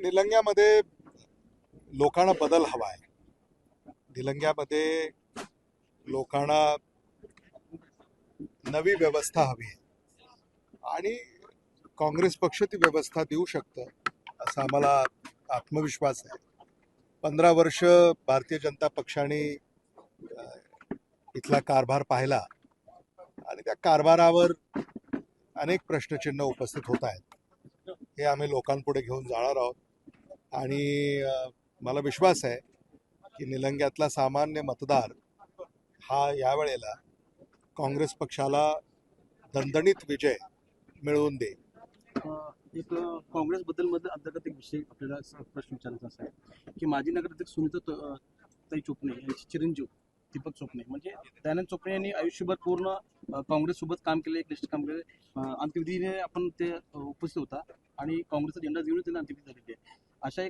निलंग्यामध्ये लोकांना बदल हवा आहे. निलंग्यामध्ये लोकांना नवी व्यवस्था हवी आहे आणि काँग्रेस पक्ष ती व्यवस्था देऊ शकतं असा आम्हाला आत्मविश्वास आहे. 15 वर्ष भारतीय जनता पक्षाने इथला कारभार पाहिला आणि त्या कारभारावर अनेक प्रश्नचिन्ह उपस्थित होत आहेत. हे आम्ही लोकांपुढे घेऊन जाणार आहोत आणि मला विश्वास आहे की निलंग्यातला सामान्य मतदार हा यावेळेला काँग्रेस पक्षाला दणदणीत विजय मिळवून देईल. एक काँग्रेसबद्दल मध्ये अंतर्गत एक विषय आपल्याला प्रश्न विचारायचा असा आहे की माजी नगराध्यक्ष सुनीता ताई चोपणे यांचे चिरंजीव दीपक चोपणे म्हणजे दयानंद चोपणे यांनी आयुष्यभर पूर्ण काँग्रेससोबत काम केलं, एक निष्ठ काम केलं. अंत्यविधीने आपण ते उपस्थित होता आणि काँग्रेसचा झेंडा घेऊन त्यांना अंत्यविधी झालेली आहे. अशा एक